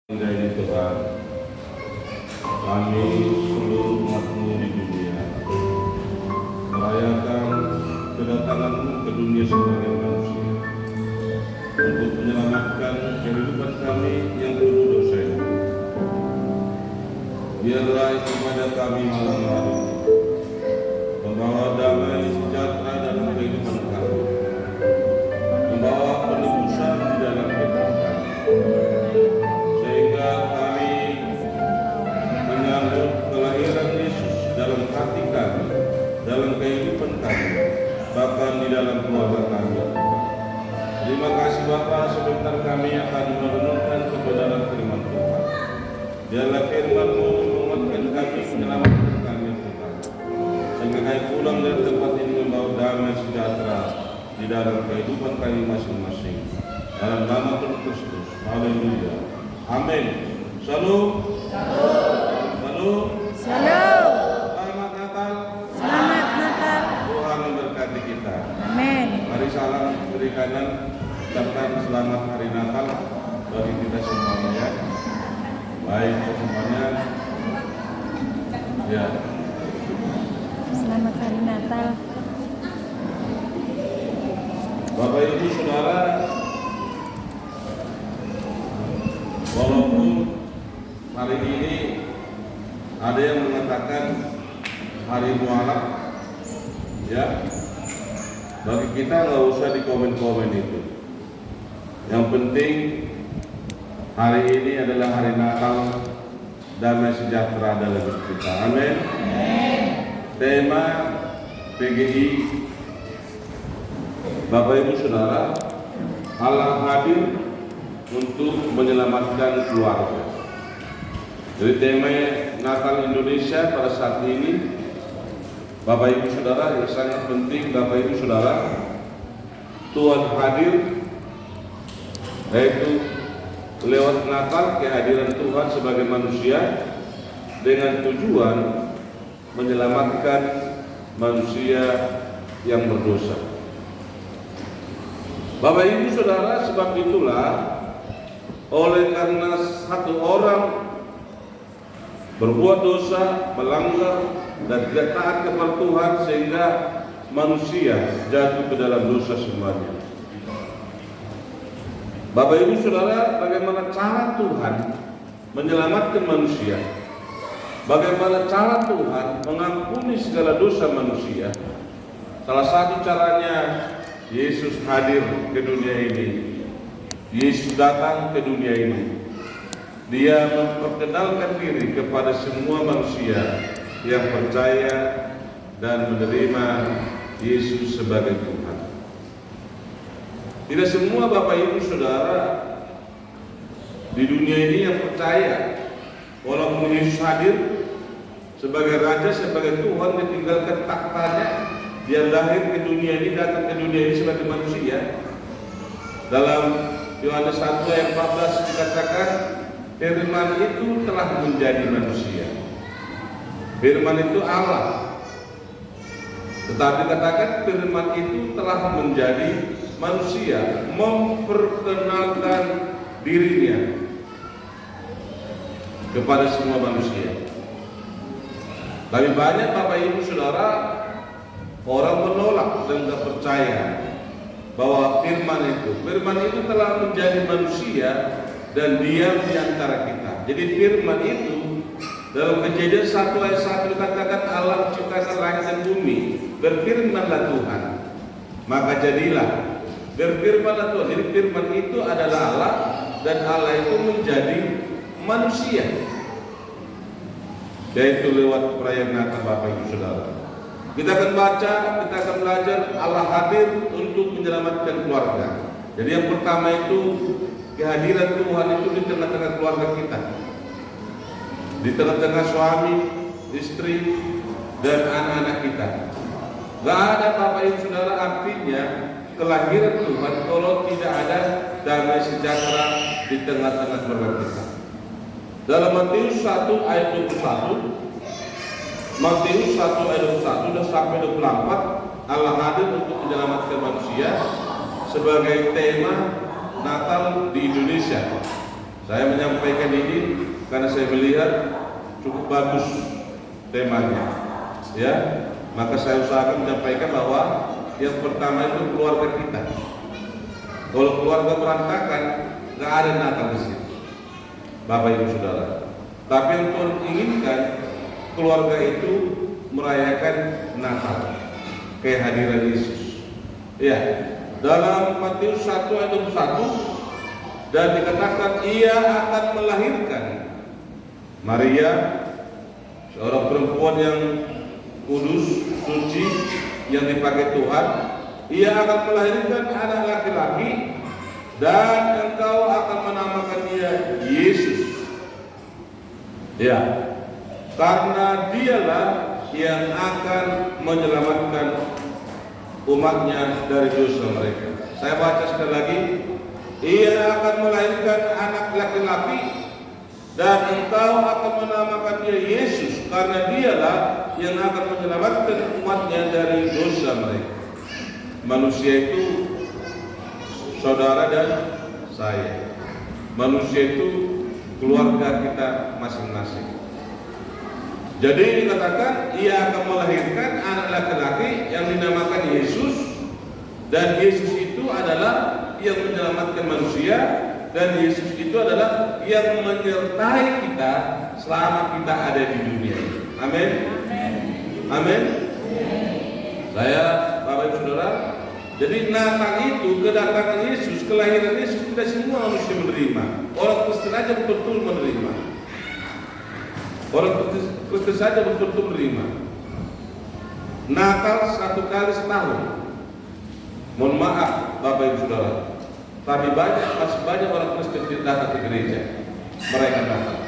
Dari Tuhan, kami seluruh umat-Mu di dunia merayakan kedatangan-Mu ke dunia sebagai manusia untuk menyelamatkan kehidupan kami yang penuh dosa ini. Biarlah ibadah kami malam hari ini membawa damai sejahtera dalam kehidupan kami, membawa penebusan di dalam kehidupan kami, sehingga kami menyambut kelahiran Yesus dalam hati kami, dalam kehidupan kami, bahkan di dalam keluarga kami. Terima kasih Bapa, sebentar kami akan merenungkan kebenaran firman Tuhan. Biarlah firman-Mu menguatkan kami, menyelamatkan kami Tuhan, sehingga kami pulang dari tempat ini membawa damai sejahtera di dalam kehidupan kami masing-masing. Dalam nama Tuhan Kristus. Haleluya. Amin. Shalom. Shalom. Shalom. Selamat Natal. Selamat Natal. Tuhan memberkati kita. Amin. Mari salam kiri kanan, ucapkan selamat hari Natal bagi kita semuanya. Baik semuanya. Ya. Selamat hari Natal. Bapak Ibu Saudara, walaupun hari ini ada yang mengatakan hari mualaf, ya, bagi kita nggak usah di komen-komen itu. Yang penting hari ini adalah hari Natal, damai sejahtera dalam hidup kita. Amin. Tema PGI, Bapak Ibu Saudara, Allah hadir untuk menyelamatkan keluarga. Jadi tema Natal Indonesia pada saat ini, Bapak Ibu Saudara, yang sangat penting Bapak Ibu Saudara, Tuhan hadir, yaitu lewat Natal kehadiran Tuhan sebagai manusia dengan tujuan menyelamatkan manusia yang berdosa. Bapak Ibu Saudara, sebab itulah oleh karena satu orang berbuat dosa, melanggar dan tidak taat kepada Tuhan, sehingga manusia jatuh ke dalam dosa semuanya. Bapak Ibu Saudara, bagaimana cara Tuhan menyelamatkan manusia? Bagaimana cara Tuhan mengampuni segala dosa manusia? Salah satu caranya, Yesus hadir ke dunia ini. Yesus datang ke dunia ini. Dia memperkenalkan diri kepada semua manusia yang percaya dan menerima Yesus sebagai Tuhan. Tidak semua Bapak Ibu Saudara di dunia ini yang percaya, walaupun Yesus hadir sebagai Raja, sebagai Tuhan, ditinggalkan taktanya, dia lahir ke dunia ini, datang ke dunia ini sebagai manusia. Dalam Yohanes 1 ayat 14 dikatakan, firman itu telah menjadi manusia. Firman itu Allah. Tetapi katakan firman itu telah menjadi manusia, memperkenalkan dirinya kepada semua manusia. Tapi banyak Bapak Ibu Saudara, orang menolak dan tidak percaya bahwa firman itu telah menjadi manusia dan diam di antara kita. Jadi firman itu dalam Kejadian 1 ayat 1 dikatakan Allah menciptakan langit dan bumi, berfirmanlah Tuhan, maka jadilah. Berfirmanlah Tuhan. Jadi firman itu adalah Allah, dan Allah itu menjadi manusia, yaitu lewat perayaan Natal Bapak Ibu Saudara. Kita akan baca, kita akan belajar Allah hadir untuk menyelamatkan keluarga. Jadi yang pertama itu kehadiran Tuhan itu di tengah-tengah keluarga kita, di tengah-tengah suami, istri, dan anak-anak kita. Gak ada Bapak Ibu Saudara artinya kelahiran Tuhan kalau tidak ada damai sejahtera di tengah-tengah keluarga kita. Dalam Matius 1 ayat 21, Matius 1 ayat 21 dan sampai 24, Allah hadir untuk menyelamatkan manusia sebagai tema Natal di Indonesia. Saya menyampaikan ini karena saya melihat cukup bagus temanya, ya. Maka saya usahakan menyampaikan bahwa yang pertama itu keluarga kita. Kalau keluarga berantakan, nggak ada Natal di sini, Bapak Ibu Saudara. Tapi yang Tuhan inginkan keluarga itu merayakan Natal, kehadiran Yesus. Ya, dalam Matius 1 ayat 21 dan dikatakan ia akan melahirkan Maria, seorang perempuan yang kudus, suci, yang dipakai Tuhan. Ia akan melahirkan anak laki-laki dan engkau akan menamakan dia Yesus. Ya, karena dialah yang akan menyelamatkan umatnya dari dosa mereka. Saya baca sekali lagi. Ia akan melahirkan anak laki-laki dan engkau akan menamakan dia Yesus, karena dialah yang akan menyelamatkan umatnya dari dosa mereka. Manusia itu saudara dan saya. Manusia itu keluarga kita masing-masing. Jadi dikatakan ia akan melahirkan anak laki-laki yang dinamakan Yesus, dan Yesus itu adalah yang menyelamatkan manusia, dan Yesus itu adalah yang menyertai kita selama kita ada di dunia ini. Amin. Amin. Saya, Bapak Ibu Saudara, jadi Natal itu kedatangan Yesus, kelahiran Yesus, tidak semua manusia menerima. Orang Kristen aja betul-betul menerima. Orang Kristen saja betul-betul menerima. Natal 1 kali setahun. Mohon maaf Bapak Ibu Saudara, tapi masih banyak orang Kristen yang datang ke gereja merayakan Natal.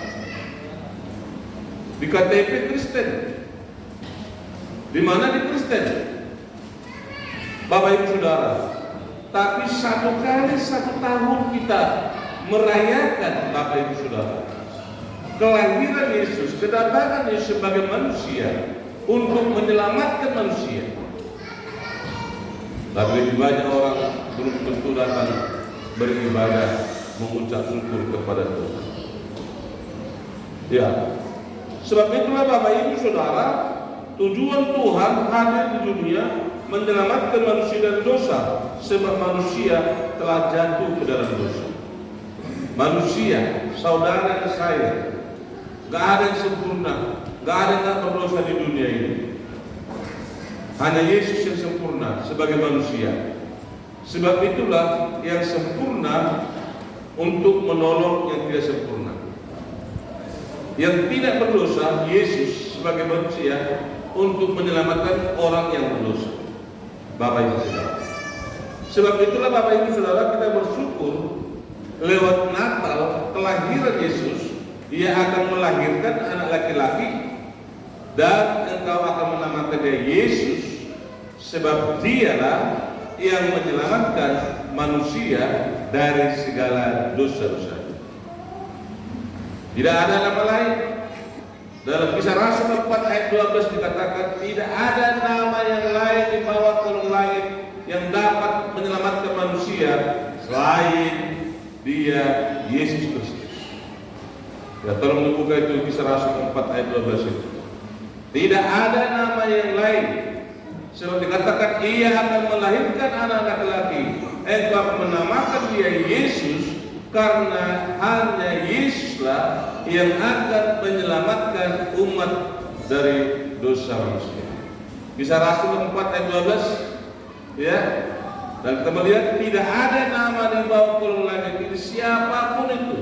Di KTP Kristen, di mana di Kristen, Bapak Ibu Saudara. Tapi 1 kali 1 tahun kita merayakan, Bapak Ibu Saudara, kelahiran Yesus, kedatangan Yesus sebagai manusia untuk menyelamatkan manusia. Tapi lebih banyak orang belum tentu datang beribadah, mengucap syukur kepada Tuhan. Ya, sebab itulah Bapak Ibu Saudara, tujuan Tuhan hadir di dunia menyelamatkan manusia dari dosa, sebab manusia telah jatuh ke dalam dosa. Manusia, saudara dan saya, gak ada yang sempurna, gak ada yang gak berdosa di dunia ini. Hanya Yesus yang sempurna sebagai manusia. Sebab itulah yang sempurna untuk menolong yang tidak sempurna. Yang tidak berdosa, Yesus sebagai manusia untuk menyelamatkan orang yang berdosa. Bapak Ibu Saudara. Sebab itulah Bapak Ibu Saudara, kita bersyukur lewat Natal kelahiran Yesus. Dia akan melahirkan anak laki-laki dan engkau akan menamakan dia Yesus, sebab dialah yang menyelamatkan manusia dari segala dosa-dosa. Tidak ada nama lain. Dalam Kisah Rasul 4 ayat 12 dikatakan, tidak ada nama yang lain di bawah kolong langit yang dapat menyelamatkan manusia selain dia Yesus Kristus. Ya, tolong dibuka itu Kisah Rasul 4 ayat 12 itu. Tidak ada nama yang lain. Sebab dikatakan ia akan melahirkan anak laki-laki. Engkau akan menamakan dia Yesus, karena hanya Yesuslah yang akan menyelamatkan umat dari dosa manusia. Kisah Rasul 4 ayat 12, ya. Dan kita melihat tidak ada nama di bawah kolong langit ini siapapun itu,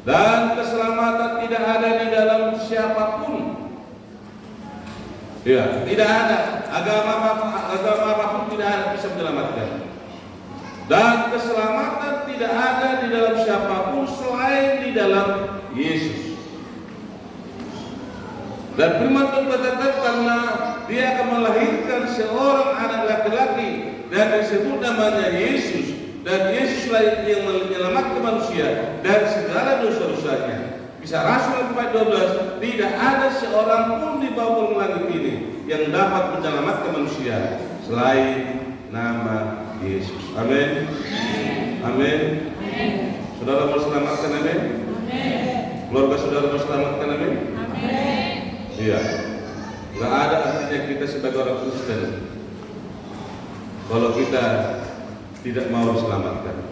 dan keselamatan tidak ada di dalam siapapun. Ya, tidak ada agama apapun tidak ada bisa menyelamatkan. Dan keselamatan tidak ada di dalam siapapun selain di dalam Yesus. Dan firman Tuhan berkata, karena dia akan melahirkan seorang anak laki-laki dan disebut namanya Yesus, dan Yesuslah yang menyelamatkan manusia dari segala dosa-dosanya. Kisah Rasul 4:12, tidak ada seorang pun di bawah langit ini yang dapat menyelamatkan manusia selain nama Yesus. Amin. Amin. Saudara mau selamatkan, amin? Keluarga saudara mau selamatkan, amin? Iya. Nggak ada artinya kita sebagai orang Kristen kalau kita tidak mau diselamatkan.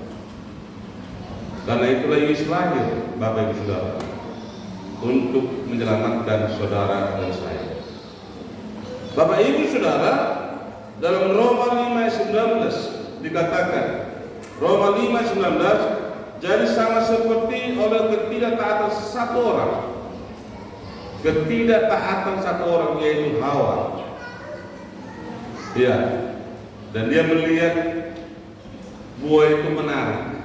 Karena itulah Yesus lahir, Bapak Ibu Saudara, untuk menyelamatkan saudara dan saya. Bapak Ibu Saudara, dalam Roma 5:19 dikatakan, Roma 5:19, jadi sama seperti oleh ketidaktaatan satu orang, yaitu Hawa. Ya, dan dia melihat buah itu menarik.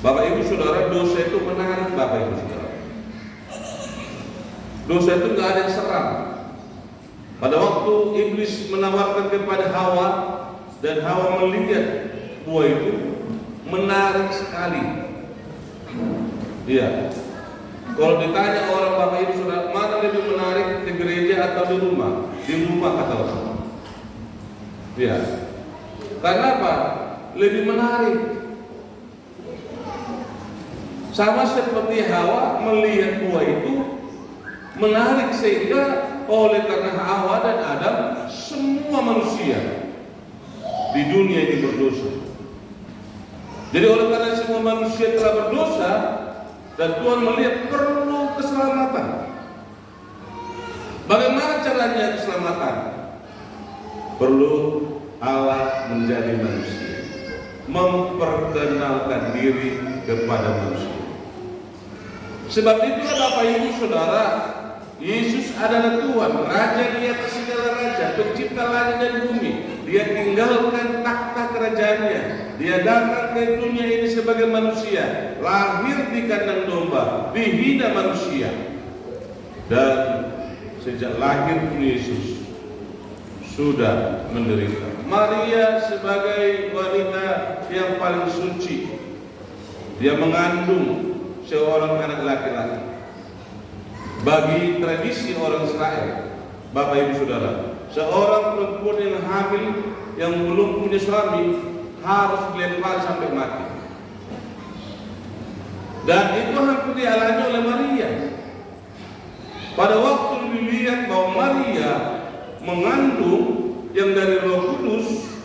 Bapak Ibu Saudara, dosa itu menarik, Bapak Ibu Saudara. Dosa itu nggak ada yang seram. Pada waktu iblis menawarkan kepada Hawa dan Hawa melihat buah itu menarik sekali. Iya. Kalau ditanya orang Bapak Ibu Saudara, mana lebih menarik, di gereja atau di rumah? Di rumah kata orang. Iya. Karena apa? Lebih menarik. Sama seperti Hawa melihat buah itu menarik, sehingga oleh karena Hawa dan Adam semua manusia di dunia ini berdosa. Jadi oleh karena semua manusia telah berdosa dan Tuhan melihat perlu keselamatan. Bagaimana caranya keselamatan? Perlu Allah menjadi manusia, memperkenalkan diri kepada manusia. Sebab itulah Bapak Ibu Saudara, Yesus adalah Tuhan, Raja di atas segala raja, pencipta langit dan bumi. Dia tinggalkan takhta kerajaannya. Dia datang ke dunia ini sebagai manusia, lahir di kandang domba, dihina manusia. Dan sejak lahir pun Yesus sudah menderita. Maria sebagai wanita yang paling suci, dia mengandung seorang anak laki-laki. Bagi tradisi orang Israel, Bapak Ibu Saudara, seorang perempuan yang hamil yang belum punya suami harus dilempar sampai mati. Dan itu hampir dialami oleh Maria. Pada waktu dilihat bahwa Maria mengandung yang dari Roh Kudus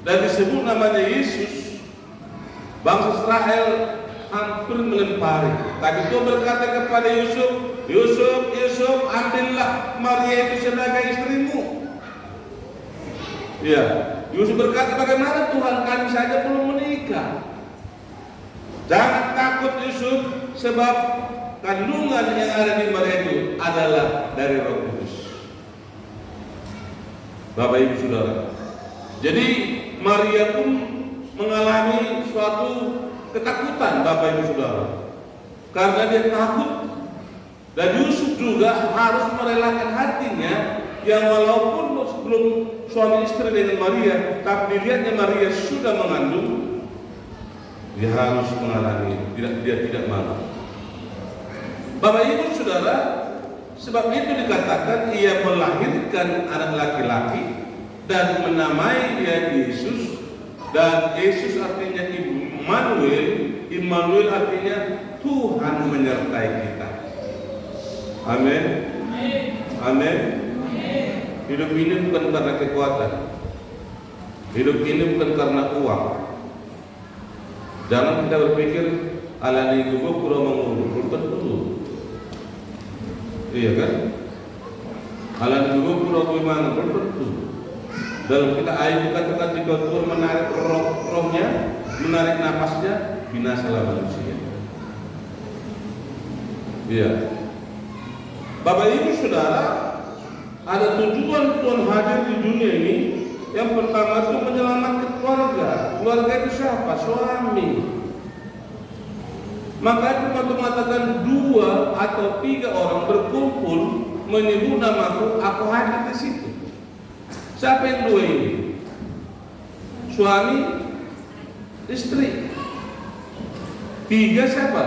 dan disebut namanya Yesus, bangsa Israel hampir melempari. Tapi Tuhan berkata kepada Yusuf, Yusuf, ambillah Maria itu sebagai istrimu. Ya, Yusuf berkata, bagaimana Tuhan, kami saja belum menikah. Jangan takut Yusuf, sebab kandungan yang ada di Maria itu adalah dari Roh Kudus. Bapak Ibu Saudara, jadi Maria pun mengalami suatu ketakutan, Bapak Ibu Saudara, karena dia takut. Dan Yusuf juga harus merelakan hatinya, yang walaupun belum suami istri dengan Maria, tapi dilihatnya Maria sudah mengandung, dia harus mengalami, dia tidak malu. Bapak Ibu Saudara, sebab itu dikatakan ia melahirkan anak laki-laki dan menamai dia Yesus. Dan Yesus artinya Immanuel artinya Tuhan menyertai kita. Amin. Amin. Hidup ini bukan karena kekuatan. Hidup ini bukan karena uang. Jangan kita berpikir alani gua kurang mengurus, belum tentu. Iya kan? Alani gua kurang gimana, belum tentu. Dalam kita ayat dikatakan jika Tuhan menarik rohnya, menarik nafasnya, binasalah manusia. Iya. Bapak Ibu Saudara, ada tujuan Tuhan hadir di dunia ini. Yang pertama itu menyelamatkan keluarga. Keluarga itu siapa? Suami. Maka itu mengatakan 2 atau 3 orang berkumpul menyebut namaku, aku hadir di situ. Siapa yang 2 ini? Suami, istri. 3 siapa?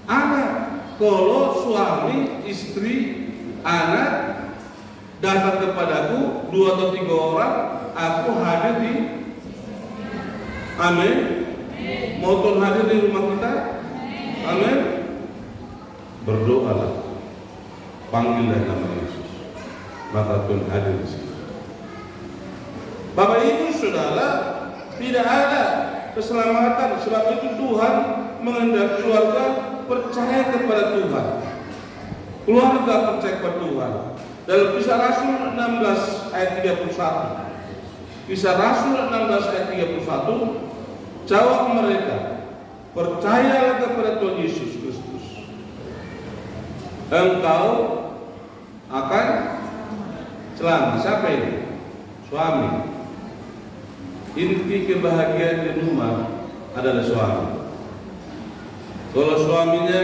Anak. Kalau suami, istri, anak datang kepadaku 2 atau 3 orang, aku hadir di. Amin. Mau Tuhan hadir di rumah kita? Amin. Berdoalah, panggillah nama Yesus, maka Tuhan hadir di sini. Bapak Ibu Saudara, tidak ada keselamatan, sebab itu Tuhan menghendaki keluarga percaya kepada Tuhan. Keluarga percaya kepada Tuhan. Dalam Kisah Rasul 16 ayat 31. Kisah Rasul 16 ayat 31, jawab mereka, percayalah kepada Tuhan Yesus Kristus, engkau akan selamat. Siapa ini? Suami. Inti kebahagiaan di rumah adalah suami. Kalau suaminya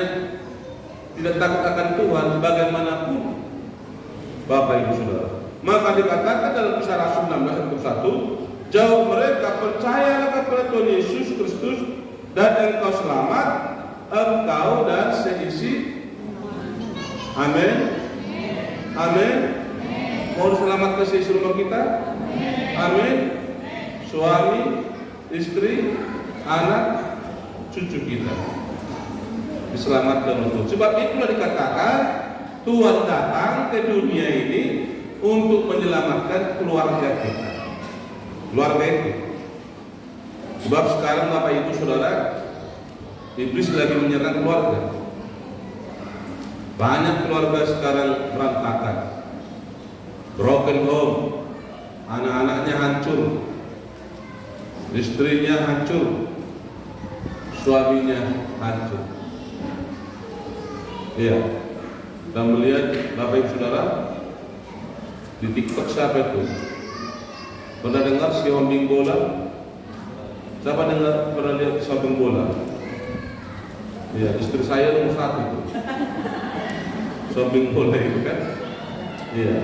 tidak takut akan Tuhan, bagaimanapun Bapak Ibu Saudara, maka dikatakan dalam Kisah Rasul 16 ayat 1, jawab mereka, percayalah kepada Tuhan Yesus Kristus dan engkau selamat, engkau dan seisi. Amin. Amin. Mau diselamatkan seisi rumah kita? Amin. Suami, istri, anak, cucu kita diselamatkan untuk. Sebab itulah dikatakan Tuhan datang ke dunia ini untuk menyelamatkan keluarga kita. Keluarga itu. Sebab sekarang Bapak Ibu Saudara, iblis lagi menyerang keluarga. Banyak keluarga sekarang berantakan, broken home, anak-anaknya hancur, istrinya hancur, suaminya hancur. Iya. Dan melihat Bapak Ibu Saudara di TikTok, siapa itu? Pernah dengar si hombing bola? Siapa dengar pernah lihat si hombing bola? Iya, istri saya nomor 1 itu. Hombing bola itu kan? Iya.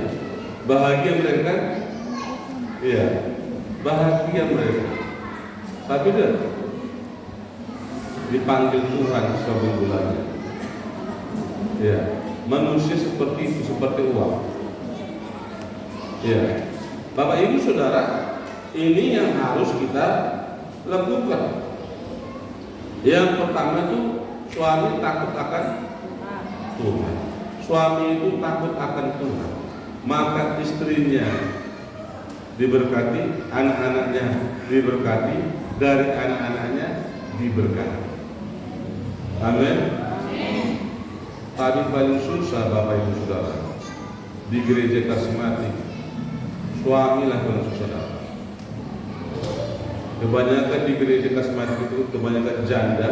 Bahagia mereka? Iya. Bahagia mereka. Tapi dia dipanggil Tuhan sebagai bulannya. Ya, manusia seperti itu, seperti uang. Ya, Bapak Ibu Saudara, ini yang harus kita lakukan. Yang pertama itu suami takut akan Tuhan. Suami itu takut akan Tuhan, maka istrinya diberkati, anak-anaknya diberkati, dari anak-anaknya diberkati. Amin. Tadi paling susah Bapak Ibu Saudara di gereja Karismatik, suami lah paling susah. Kebanyakan di gereja Karismatik itu kebanyakan janda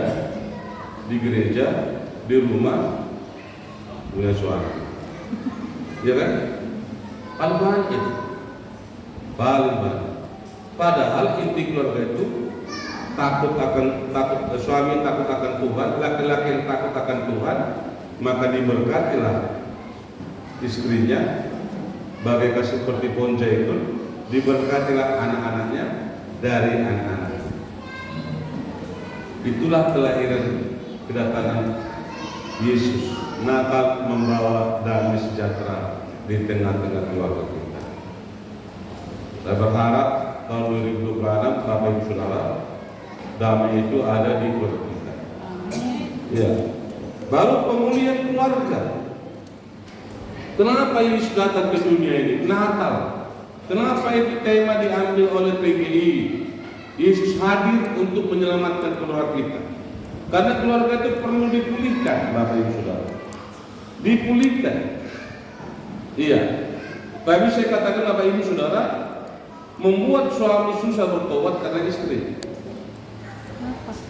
di gereja, di rumah punya suami, ya kan? Paling banyak, paling banyak. Padahal inti keluarga itu suami takut akan Tuhan, laki-laki yang takut akan Tuhan, maka diberkatilah istrinya bagaikan seperti pohon zaitun, diberkatilah anak-anaknya dari anak-anak. Itulah kelahiran kedatangan Yesus, Natal membawa damai sejahtera di tengah-tengah keluarga kita. Saya berharap tahun 2026 Bapak Ibu Saudara, damai itu ada di keluarga kita. Ya. Baru pemulihan keluarga. Kenapa Yesus datang ke dunia ini? Natal. Kenapa itu tema diambil oleh PGI? Yesus hadir untuk menyelamatkan keluarga kita. Karena keluarga itu perlu dipulihkan, Bapak Ibu Saudara. Dipulihkan. Iya. Tapi saya katakan Bapak Ibu Saudara, membuat suami susah bertobat karena istri.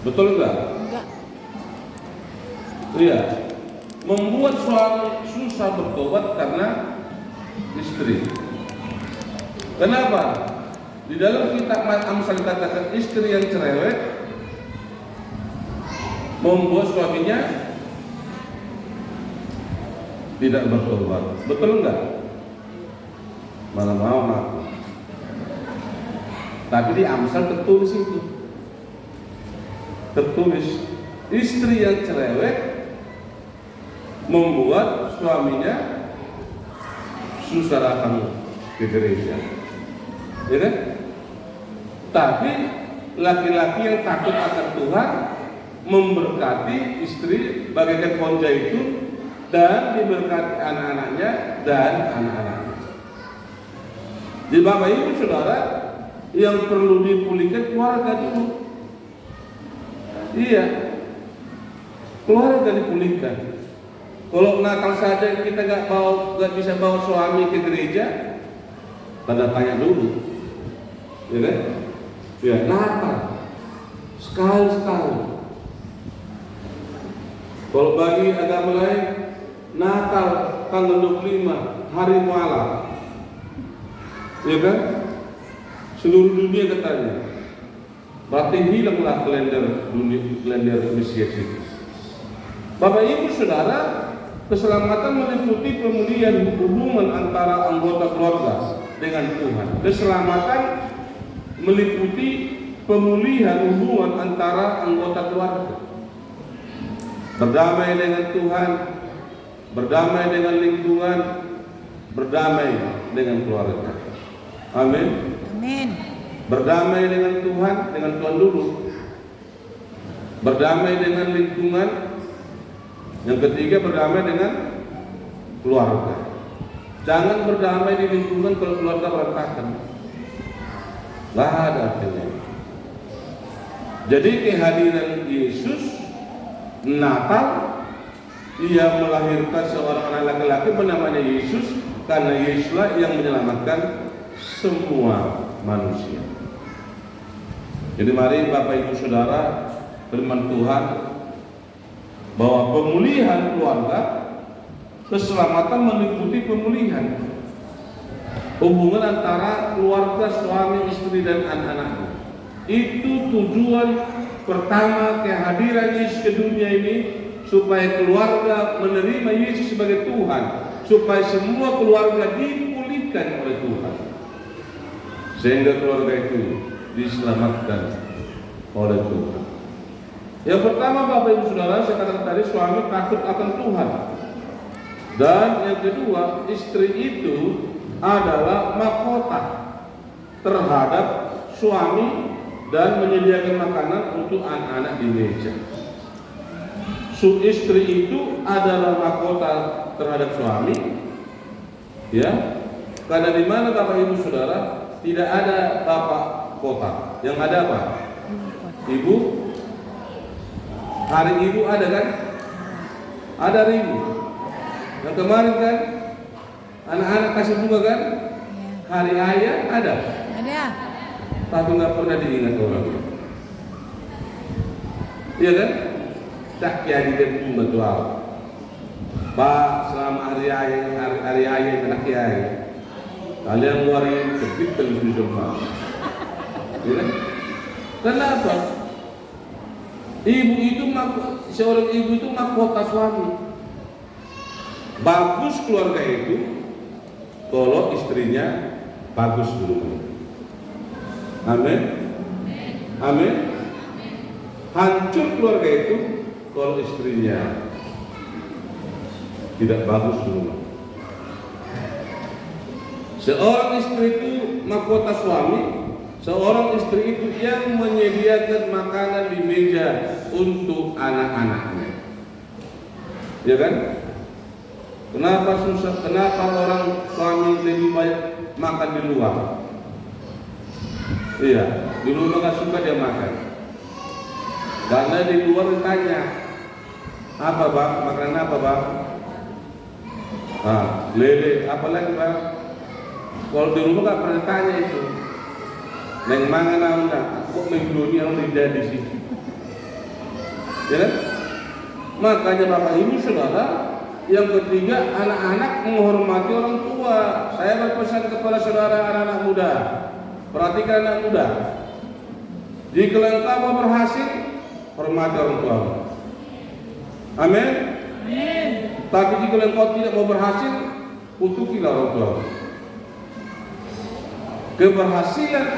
Betul enggak? Enggak. Iya. Membuat suami susah bertobat karena istri. Kenapa? Di dalam kitab Amsal dikatakan istri yang cerewet membuat suaminya tidak bertobat. Betul enggak? Mana mau aku. Tapi di Amsal tertulis itu. Tertulis istri yang cerewet membuat suaminya susah datang ke gereja. Ya kan? Tapi laki-laki yang takut akan Tuhan, memberkati istri bagaikan ponja itu, dan diberkati anak-anaknya dan anak-anaknya. Jadi Bapak Ibu Saudara, yang perlu dipulihkan keluarga dulu. Iya, keluarga dipulihkan. Kalau nakal saja kita nggak bisa bawa suami ke gereja, tanda tanya dulu, ya kan? Ya, nakal sekali. Kalau bagi agama lain, nakal tanggal 25 hari malam, ya kan? Seluruh dunia katanya. Berarti hilanglah kalender Mesias itu. Bapak Ibu Saudara, keselamatan meliputi pemulihan hubungan antara anggota keluarga dengan Tuhan. Keselamatan meliputi pemulihan hubungan antara anggota keluarga. Berdamai dengan Tuhan, berdamai dengan lingkungan, berdamai dengan keluarga. Amin. Amin. Berdamai dengan Tuhan dulu. Berdamai dengan lingkungan. Yang ketiga, berdamai dengan keluarga. Jangan berdamai di lingkungan kalau keluarga berantakan. Lah ada artinya. Jadi kehadiran Yesus Natal, ia melahirkan seorang anak laki-laki bernamanya Yesus, karena Yesuslah yang menyelamatkan semua manusia. Jadi mari Bapak Ibu Saudara, firman Tuhan bahwa pemulihan keluarga, keselamatan meliputi pemulihan hubungan antara keluarga, suami, istri, dan anak-anaknya. Itu tujuan pertama kehadiran Yesus ke dunia ini, supaya keluarga menerima Yesus sebagai Tuhan, supaya semua keluarga dipulihkan oleh Tuhan, sehingga keluarga itu diselamatkan oleh Tuhan. Yang pertama Bapak Ibu Saudara, saya katakan tadi, suami takut akan Tuhan. Dan yang kedua, istri itu adalah mahkota terhadap suami dan menyediakan makanan untuk anak-anak di meja. Istri itu adalah mahkota terhadap suami, ya. Karena di mana Bapak Ibu Saudara tidak ada bapak kota, yang ada apa? Ibu. Hari Ibu ada kan? Ada Ibu. Yang kemarin kan anak-anak kasih bunga kan? Hari Ayah ada. Ada. Tapi nggak pernah diingat orang. Iya kan? Tak jadi dia bunga doa. Pak, selama hari Ayah kena kiai, kalian ngeluarin kebit televisi semua. Iya kan? Kenapa? Seorang ibu itu mahkota suami. Bagus keluarga itu kalau istrinya bagus dulu. Amin. Amin. Hancur keluarga itu kalau istrinya tidak bagus dulu. Seorang istri itu mahkota suami. Seorang istri itu yang menyediakan makanan di meja untuk anak-anaknya. Ya kan? Kenapa susah? Kenapa orang suami lebih banyak makan di luar? Iya, di rumah gak suka dia makan. Karena di luar ditanya, apa bang? Makanan apa bang? Lele, apa lagi bang? Kalau di rumah gak pernah tanya itu. Neng mangan anda, kok mengguni yang tidak di situ? Ya kan? Makanya Bapak Ibu Saudara, yang ketiga, anak-anak menghormati orang tua. Saya berpesan kepada saudara anak-anak muda, perhatikan anak muda. Jika engkau mau berhasil, hormati orang tua. Amin. Amin. Tapi jika engkau tidak mau berhasil, kutukilah orang tua. Keberhasilan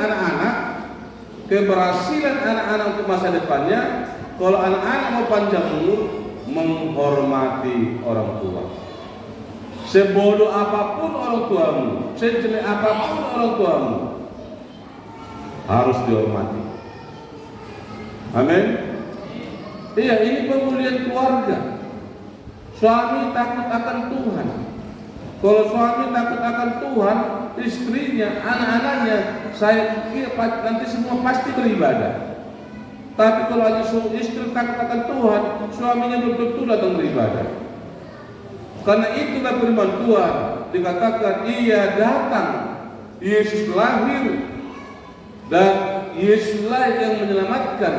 anak-anak untuk masa depannya, kalau anak-anak mau panjang umur, menghormati orang tua. Sebodoh apapun orang tuamu, sejelek apapun orang tuamu, harus dihormati. Amin. Iya, ini pemulihan keluarga. Suami takut akan Tuhan. Kalau suami takut akan Tuhan, istrinya, anak-anaknya, saya kira nanti semua pasti beribadah. Tapi kalau hanya istri takut akan Tuhan, suaminya belum tentu datang beribadah. Karena itulah firman Tuhan, dikatakan ia datang, Yesus lahir, dan Yesuslah yang menyelamatkan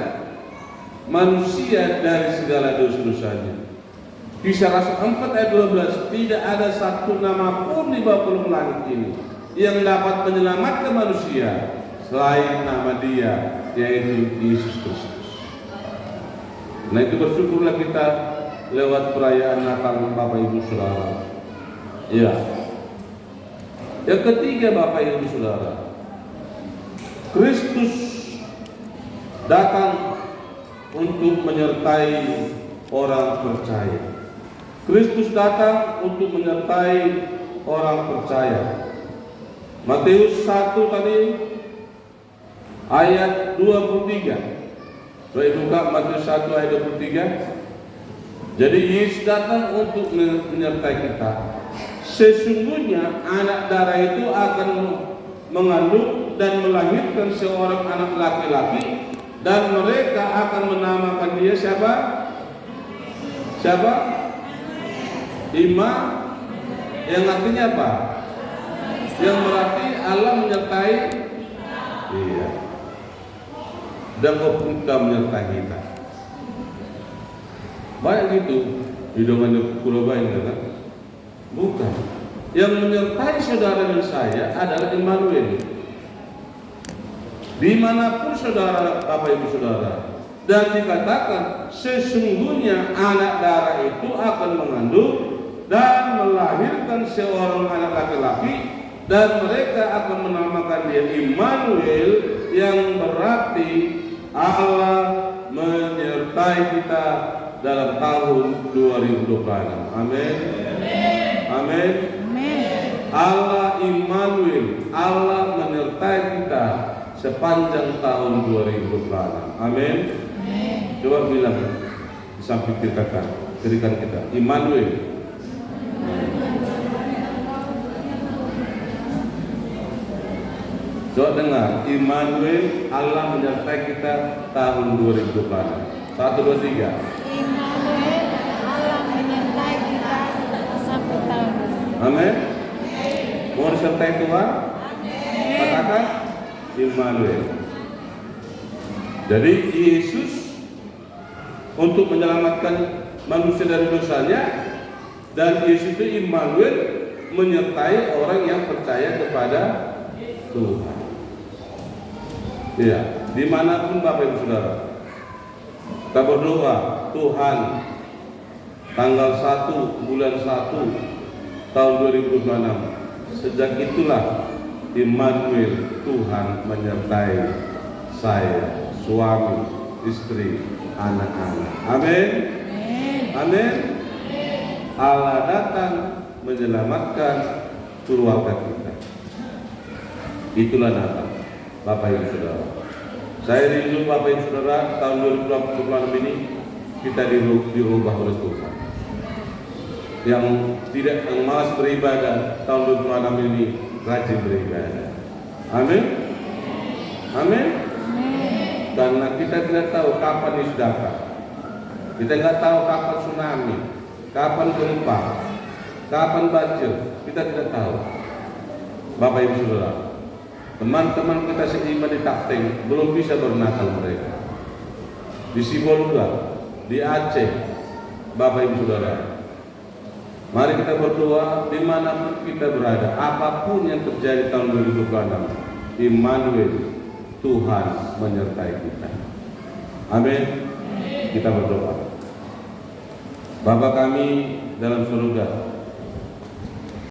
manusia dari segala dosa-dosanya. Kisah Rasul 4 ayat 12, tidak ada satu nama pun di bawah kolong langit ini yang dapat menyelamatkan manusia selain nama Dia, yaitu Yesus Kristus. Nah, itu bersyukurlah kita lewat perayaan Natal, Bapak Ibu Saudara. Ya. Yang ketiga, Bapak Ibu Saudara, Kristus datang untuk menyertai orang percaya. Kristus datang untuk menyertai orang percaya. Matius 1 tadi ayat 23. Coba buka Matius 1 ayat 23. Jadi Yesus datang untuk menyertai kita. Sesungguhnya anak darah itu akan mengandung dan melahirkan seorang anak laki-laki, dan mereka akan menamakan dia siapa? Siapa? Imam, yang artinya apa? Yang berarti Allah menyertai. Iya. Dan kita menyertai kita. Banyak gitu di domain Purwobayan, kan? Bukan. Yang menyertai saudara dan saya adalah Immanuel. Dimanapun saudara, Bapak Ibu Saudara, dan dikatakan sesungguhnya anak darah itu akan mengandung dan melahirkan seorang anak laki-laki, dan mereka akan menamakan dia Immanuel, yang berarti Allah menyertai kita dalam tahun 2026. Amin. Amin. Allah Immanuel, Allah menyertai kita sepanjang tahun 2026. Amin. Coba bilang di samping berikan kita Immanuel. Coba dengar, Immanuel, Allah menyertai kita tahun 2026. 1, 2, 3. Immanuel, Allah menyertai kita sampai tahun. Amin. Mau disertai Tuhan? Katakan Immanuel. Jadi Yesus untuk menyelamatkan manusia dari dosanya, dan Yesus itu Immanuel, menyertai orang yang percaya kepada Tuhan. Iya, dimanapun Bapak Ibu Saudara, kita berdoa, Tuhan, tanggal 1 bulan 1 tahun 2026, sejak itulah Immanuel, Tuhan menyertai saya, suami, istri, anak-anak. Amin. Amin. Allah datang menyelamatkan keluarga kita. Itulah Natal, Bapak Ibu Saudara. Saya rindu Bapak Ibu Saudara, tahun 2026 ini kita dirubah oleh Tuhan. Yang malas beribadah, tahun 2026 ini rajin beribadah. Amin. Amin. Karena kita tidak tahu kapan Yesus datang. Kita nggak tahu kapan tsunami, kapan gempa, kapan banjir. Kita tidak tahu. Bapak Ibu Saudara, teman-teman kita seiman di Takteng belum bisa bernatal mereka. Di Sibolga, di Aceh, Bapak Ibu Saudara, mari kita berdoa dimanapun kita berada, apapun yang terjadi tahun 2026, Immanuel, Tuhan menyertai kita. Amin. Kita berdoa. Bapa kami dalam surga,